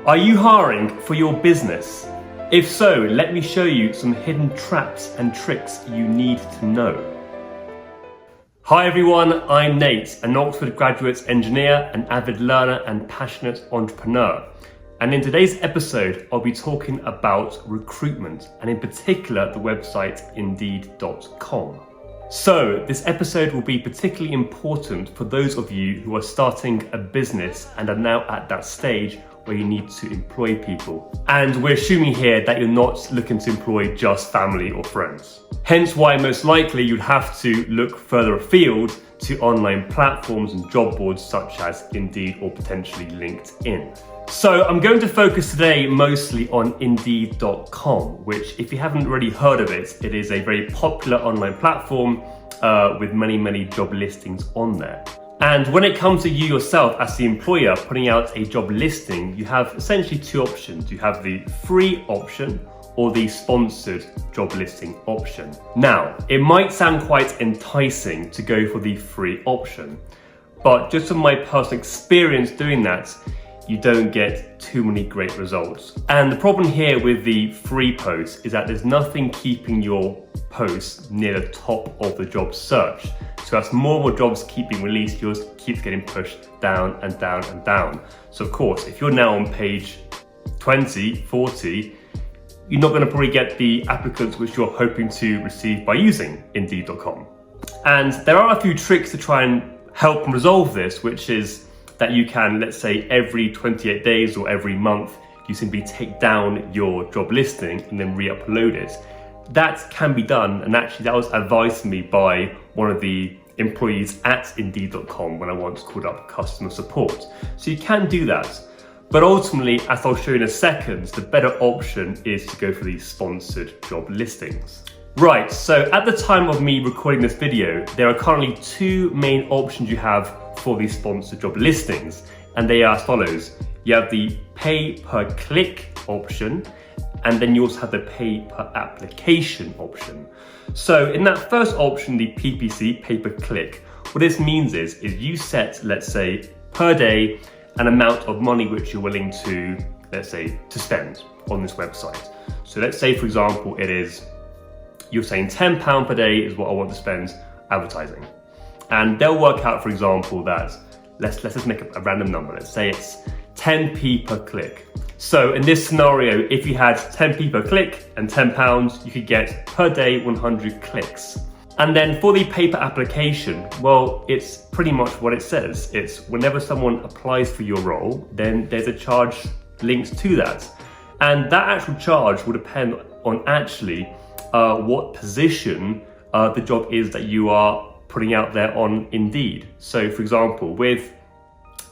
Are you hiring for your business? If so, let me show you some hidden traps and tricks you need to know. Hi everyone, I'm Nate, an Oxford graduate engineer, an avid learner and passionate entrepreneur. And in today's episode, I'll be talking about recruitment and in particular the website Indeed.com. So this episode will be particularly important for those of you who are starting a business and are now at that stage where you need to employ people. And we're assuming here that you're not looking to employ just family or friends. Hence why most likely you'd have to look further afield to online platforms and job boards such as Indeed or potentially LinkedIn. So I'm going to focus today mostly on Indeed.com, which if you haven't already heard of it, it is a very popular online platform with many job listings on there. And when it comes to you yourself as the employer putting out a job listing, you have essentially two options. You have the free option or the sponsored job listing option. Now, it might sound quite enticing to go for the free option, but just from my personal experience doing that, you don't get too many great results. And the problem here with the free post is that there's nothing keeping your post near the top of the job search. So as more and more jobs keep being released, yours keeps getting pushed down and down and down. So of course, if you're now on page 20, 40, you're not gonna probably get the applicants which you're hoping to receive by using Indeed.com. And there are a few tricks to try and help and resolve this, which is that you can, let's say every 28 days or every month, you simply take down your job listing and then re-upload it. That can be done, and actually that was advised to me by one of the employees at Indeed.com when I once called up customer support. So you can do that, but ultimately, as I'll show you in a second, the better option is to go for these sponsored job listings. Right, so at the time of me recording this video, there are currently two main options you have for these sponsored job listings, and they are as follows. You have the pay per click option, and then you also have the pay per application option. So in that first option, the PPC, pay per click, what this means is you set, let's say, per day, an amount of money which you're willing to, let's say, to spend on this website. So let's say, for example, you're saying £10 per day is what I want to spend advertising. And they'll work out, for example, that, let's just make a random number. Let's say it's 10p per click. So in this scenario, if you had 10p per click and £10, you could get per day 100 clicks. And then for the pay per application, well, it's pretty much what it says. It's whenever someone applies for your role, then there's a charge linked to that. And that actual charge will depend on actually what position the job is that you are putting out there on Indeed. So for example, with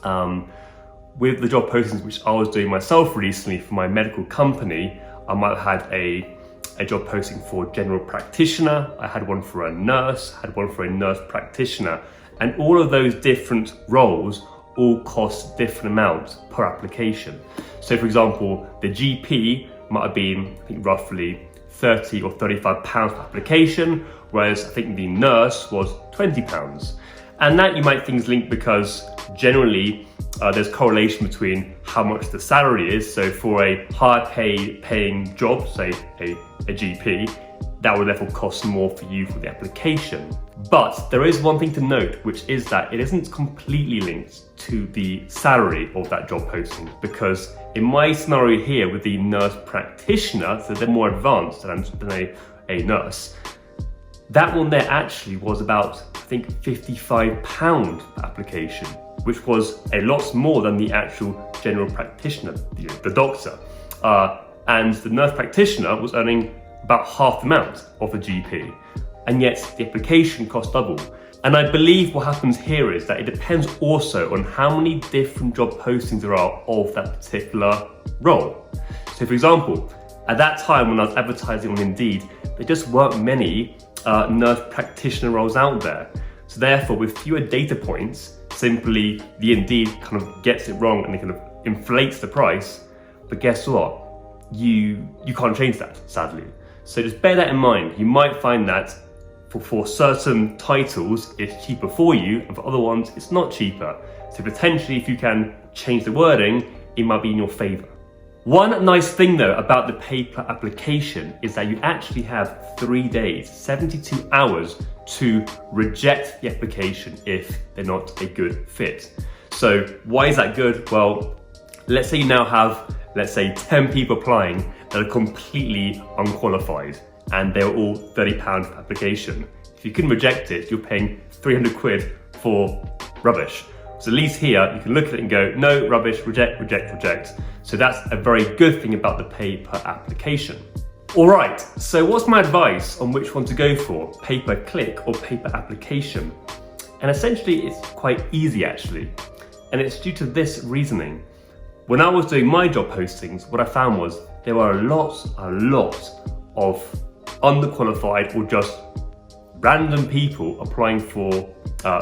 the job postings which I was doing myself recently for my medical company, I might have had a job posting for general practitioner, I had one for a nurse, I had one for a nurse practitioner, and all of those different roles all cost different amounts per application. So for example, the GP might have been, I think, roughly £30 or £35 per application, whereas I think the nurse was £20. And that you might think is linked because generally there's correlation between how much the salary is. So for a higher paying job, say a GP, that would therefore cost more for you for the application. But there is one thing to note, which is that it isn't completely linked to the salary of that job posting, because in my scenario here with the nurse practitioner, so they're more advanced than a nurse, that one there actually was about, I think, £55 per application, which was a lot more than the actual general practitioner, the doctor. And the nurse practitioner was earning about half the amount of a GP, and yet the application cost double. And I believe what happens here is that it depends also on how many different job postings there are of that particular role. So for example, at that time when I was advertising on Indeed, there just weren't many nurse practitioner roles out there. So therefore, with fewer data points, simply the Indeed kind of gets it wrong and it kind of inflates the price. But guess what? You can't change that, sadly. So just bear that in mind. You might find that for certain titles, it's cheaper for you, and for other ones, it's not cheaper. So potentially, if you can change the wording, it might be in your favor. One nice thing though about the paper application is that you actually have 3 days, 72 hours to reject the application if they're not a good fit. So why is that good? Well, let's say you now have, let's say 10 people applying that are completely unqualified and they're all £30 per application. If you can reject it, you're paying 300 quid for rubbish. So at least here, you can look at it and go, no, rubbish, reject, reject, reject. So that's a very good thing about the pay per application. All right, so what's my advice on which one to go for, pay per click or pay per application? And essentially it's quite easy actually. And it's due to this reasoning. When I was doing my job postings, what I found was there were a lot of underqualified or just random people applying for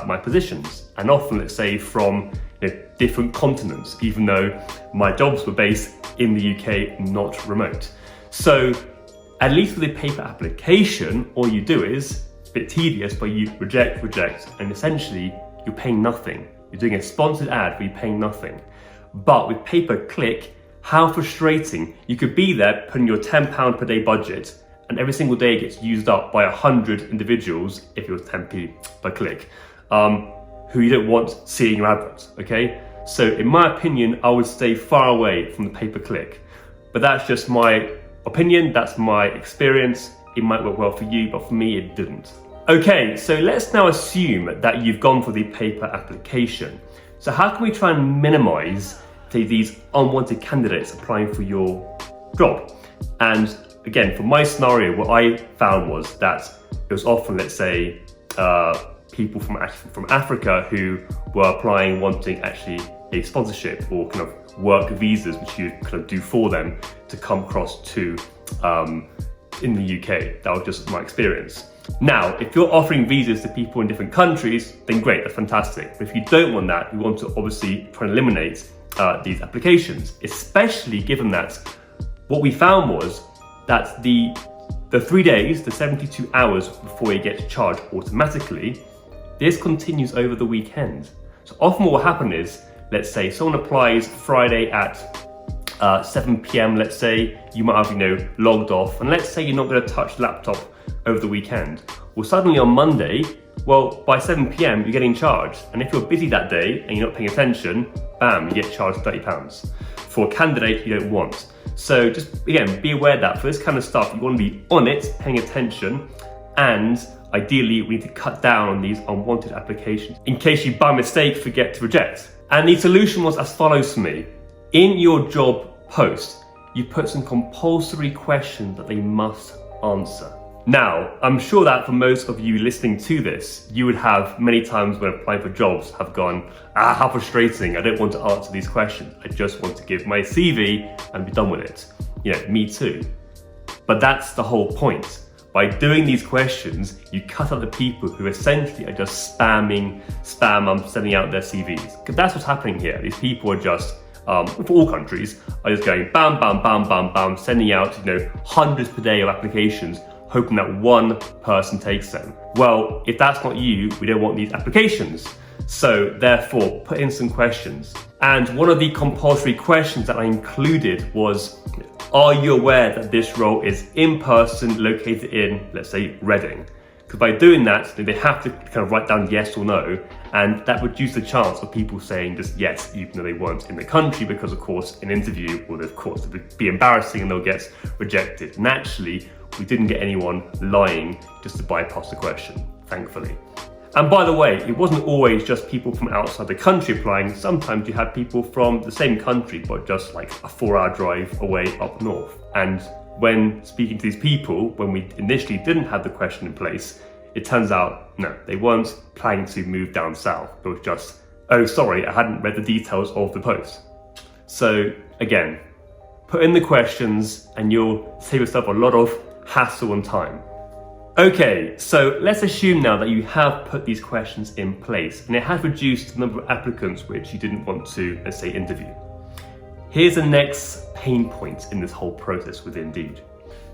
my positions, and often, let's say, from different continents, even though my jobs were based in the UK, not remote. So at least with a paper application, all you do is a bit tedious, but you reject, and essentially you're paying nothing. You're doing a sponsored ad, but you're paying nothing. But with pay per click, how frustrating. You could be there putting your £10 per day budget, and every single day gets used up by 100 individuals, if it was 10p per click, who you don't want seeing your adverts, okay? So in my opinion, I would stay far away from the pay-per-click. But that's just my opinion, that's my experience. It might work well for you, but for me, it didn't. Okay, so let's now assume that you've gone for the paper application. So how can we try and minimize, say, these unwanted candidates applying for your job? And again, for my scenario, what I found was that it was often, let's say, people from Africa who were applying, wanting actually a sponsorship or kind of work visas, which you kind of do for them to come across to in the UK. That was just my experience. Now, if you're offering visas to people in different countries, then great, that's fantastic. But if you don't want that, you want to obviously try and eliminate these applications, especially given that what we found was that the 3 days, the 72 hours before you get charged automatically, this continues over the weekend. So often what will happen is, let's say someone applies Friday at 7 p.m, let's say, you might have, logged off, and let's say you're not going to touch the laptop over the weekend. Well, suddenly on Monday, well, by 7 p.m, you're getting charged. And if you're busy that day and you're not paying attention, bam, you get charged £30 for a candidate you don't want. So just, again, be aware that for this kind of stuff, you want to be on it, paying attention, and ideally, we need to cut down on these unwanted applications in case you by mistake forget to reject. And the solution was as follows for me. In your job post, you put some compulsory questions that they must answer. Now, I'm sure that for most of you listening to this, you would have many times when applying for jobs have gone, how frustrating, I don't want to answer these questions. I just want to give my CV and be done with it. Me too. But that's the whole point. By doing these questions, you cut out the people who essentially are just sending out their CVs. Because that's what's happening here. These people are just, for all countries, are just going bam, bam, bam, bam, bam, sending out, hundreds per day of applications, hoping that one person takes them. Well, if that's not you, we don't want these applications. So therefore, put in some questions. And one of the compulsory questions that I included was, are you aware that this role is in person, located in, let's say, Reading? Because by doing that, they have to kind of write down yes or no, and that reduces the chance of people saying just yes, even though they weren't in the country, because of course, an interview will of course be embarrassing and they'll get rejected. And actually, we didn't get anyone lying just to bypass the question, thankfully. And by the way, it wasn't always just people from outside the country applying. Sometimes you had people from the same country, but just like a 4-hour drive away up north. And when speaking to these people, when we initially didn't have the question in place, it turns out, no, they weren't planning to move down south. It was just, oh, sorry, I hadn't read the details of the post. So again, put in the questions and you'll save yourself a lot of hassle and time. Okay, so let's assume now that you have put these questions in place and it has reduced the number of applicants which you didn't want to, let's say, interview. Here's the next pain point in this whole process with Indeed.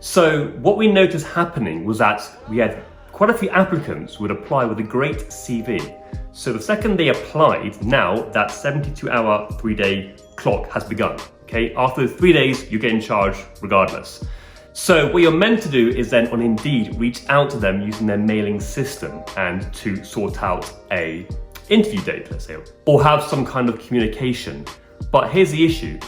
So what we noticed happening was that we had quite a few applicants who would apply with a great CV. So the second they applied, now that 72-hour, 3-day clock has begun. okay? After 3 days, you're getting charged regardless. So what you're meant to do is then on Indeed, reach out to them using their mailing system and to sort out a interview date, let's say, or have some kind of communication. But here's the issue,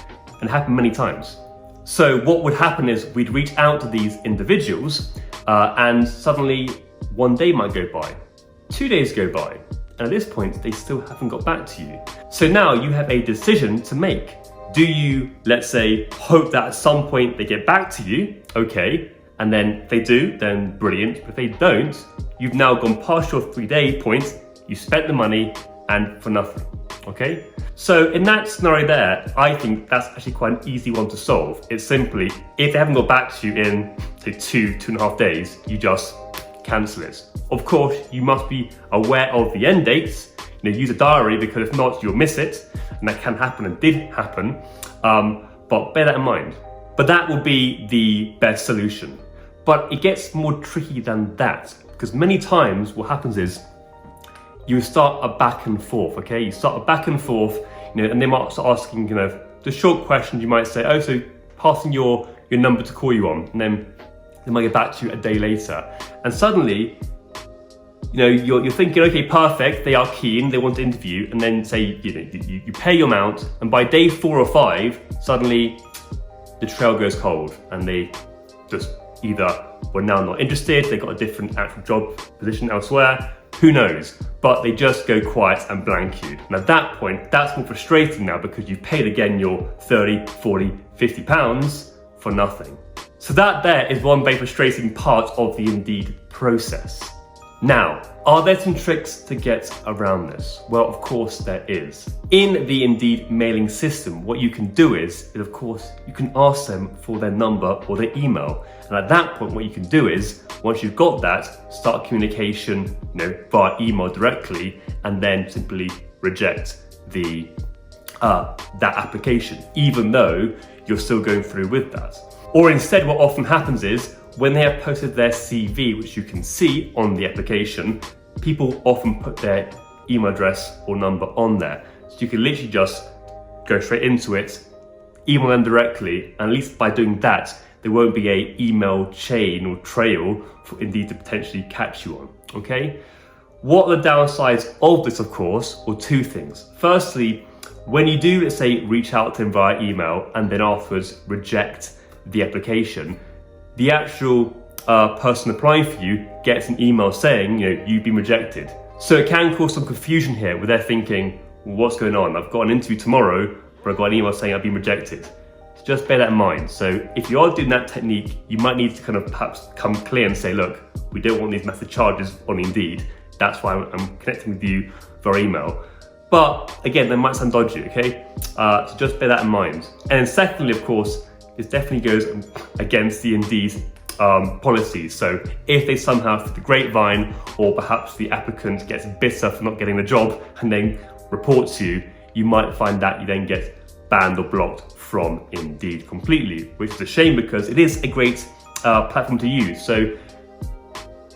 and it happened many times. So what would happen is we'd reach out to these individuals and suddenly 1 day might go by, 2 days go by, and at this point, they still haven't got back to you. So now you have a decision to make. Do you, let's say, hope that at some point they get back to you? Okay, and then if they do, then brilliant. But if they don't, you've now gone past your 3-day point, you spent the money, and for nothing, okay? So in that scenario there, I think that's actually quite an easy one to solve. It's simply, if they haven't got back to you in, say, 2.5 days, you just cancel it. Of course, you must be aware of the end dates. Use a diary, because if not, you'll miss it. And that can happen and did happen. But bear that in mind. But that will be the best solution. But it gets more tricky than that, because many times what happens is you start a back and forth, okay? You start a back and forth, and they might start asking, the short questions. You might say, oh, so passing your number to call you on, and then they might get back to you a day later. And suddenly, you're thinking, okay, perfect, they are keen, they want to interview, and then say, you pay your amount, and by day 4 or 5, suddenly the trail goes cold, and they just either were now not interested, they got a different actual job position elsewhere, who knows, but they just go quiet and blank you. And at that point, that's more frustrating now, because you've paid again your 30, 40, 50 pounds for nothing. So that there is one very frustrating part of the Indeed process. Now, are there some tricks to get around this? Well, of course there is. In the Indeed mailing system, what you can do is of course, you can ask them for their number or their email. And at that point, what you can do is, once you've got that, start communication, via email directly, and then simply reject that application, even though you're still going through with that. Or instead, what often happens is, when they have posted their CV, which you can see on the application, people often put their email address or number on there. So you can literally just go straight into it, email them directly, and at least by doing that, there won't be an email chain or trail for Indeed to potentially catch you on, okay? What are the downsides of this, of course, or two things. Firstly, when you do, let's say, reach out to them via email and then afterwards reject the application, the actual person applying for you gets an email saying, you've been rejected. So it can cause some confusion here where they're thinking, well, what's going on? I've got an interview tomorrow, but I've got an email saying I've been rejected. So just bear that in mind. So if you are doing that technique, you might need to kind of perhaps come clear and say, look, we don't want these massive charges on Indeed. That's why I'm connecting with you via email. But again, that might sound dodgy, okay? So just bear that in mind. And then secondly, of course, this definitely goes against the Indeed policies. So if they somehow, through the grapevine, or perhaps the applicant gets bitter for not getting the job and then reports you, you might find that you then get banned or blocked from Indeed completely, which is a shame because it is a great platform to use. So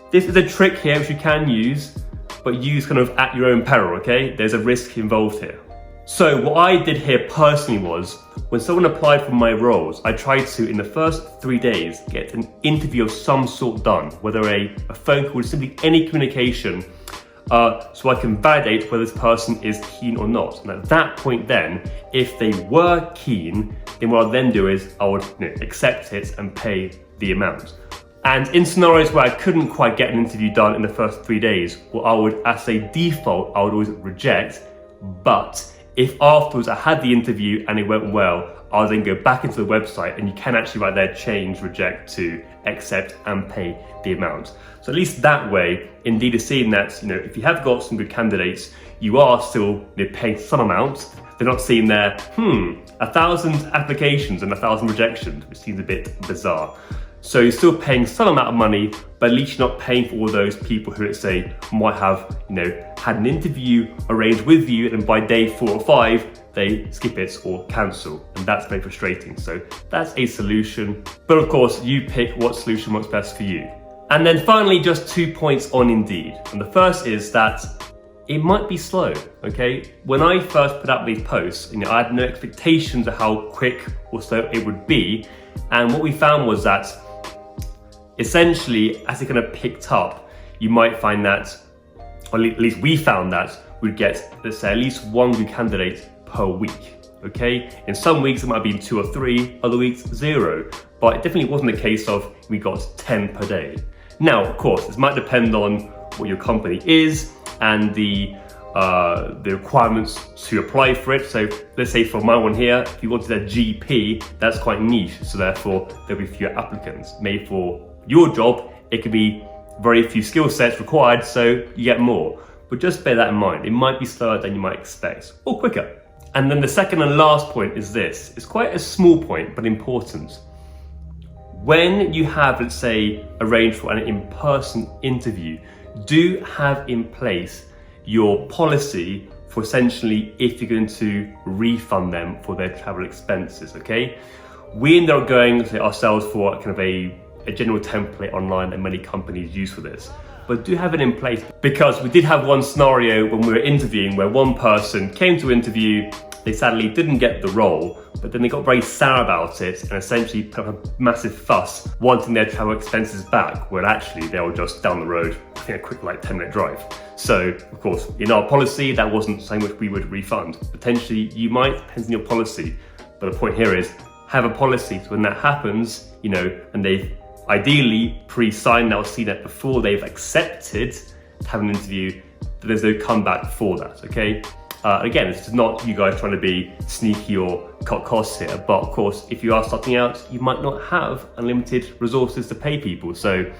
this is a trick here which you can use, but use kind of at your own peril, okay? There's a risk involved here. So what I did here personally was, when someone applied for my roles, I tried to, in the first 3 days, get an interview of some sort done, whether a phone call, simply any communication, so I can validate whether this person is keen or not. And at that point then, if they were keen, then what I'll then do is I would accept it and pay the amount. And in scenarios where I couldn't quite get an interview done in the first 3 days, well, I would, as a default, I would always reject. But if afterwards I had the interview and it went well, I'll then go back into the website and you can actually right there change reject to accept and pay the amount. So at least that way, Indeed is seeing that, if you have got some good candidates, you are still paying some amount. They're not seeing there, 1,000 applications and 1,000 rejections, which seems a bit bizarre. So you're still paying some amount of money, but at least you're not paying for all those people who, let's say, might have, had an interview arranged with you, and by day 4 or 5, they skip it or cancel, and that's very frustrating. So that's a solution, but of course, you pick what solution works best for you. And then finally, just 2 points on Indeed. And the first is that it might be slow, okay? When I first put out these posts, I had no expectations of how quick or slow it would be. And what we found was that essentially, as it kind of picked up, you might find that, or at least we found that, we'd get, let's say, at least one good candidate per week, okay? In some weeks it might have been 2 or 3, other weeks 0, but it definitely wasn't a case of we got 10 per day. Now, of course, this might depend on what your company is and the requirements to apply for it. So let's say for my one here, if you wanted a GP, that's quite niche, so therefore there'll be fewer applicants. Maybe for your job, it could be very few skill sets required, so you get more. But just bear that in mind. It might be slower than you might expect, or quicker. And then the second and last point is this. It's quite a small point, but important. When you have, let's say, arranged for an in-person interview, do have in place your policy for essentially if you're going to refund them for their travel expenses, okay? We ended up going ourselves for kind of a general template online that many companies use for this, but do have it in place, because we did have one scenario when we were interviewing where one person came to interview, they sadly didn't get the role, but then they got very sour about it and essentially put up a massive fuss wanting their travel expenses back, when actually they were just down the road, I think a quick 10-minute drive. So of course, in our policy, that wasn't something which we would refund. Potentially you might, depends on your policy, but the point here is have a policy so when that happens, and they've ideally pre-signed that or seen that before they've accepted to have an interview, that there's no comeback for that, okay? Again, this is not you guys trying to be sneaky or cut costs here, but of course, if you are starting out, you might not have unlimited resources to pay people. So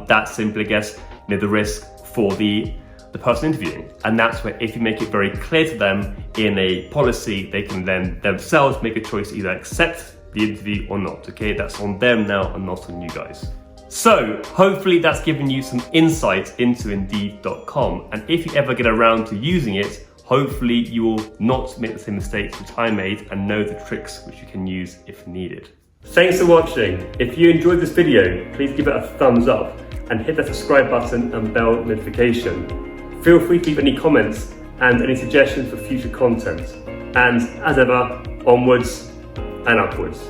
that's simply, I guess, the risk for the person interviewing. And that's where if you make it very clear to them in a policy, they can then themselves make a choice to either accept the interview or not, okay? That's on them now and not on you guys. So hopefully that's given you some insight into Indeed.com. And if you ever get around to using it, hopefully you will not make the same mistakes which I made and know the tricks which you can use if needed. Thanks for watching. If you enjoyed this video, please give it a thumbs up and hit that subscribe button and bell notification. Feel free to leave any comments and any suggestions for future content. And as ever, onwards and upwards.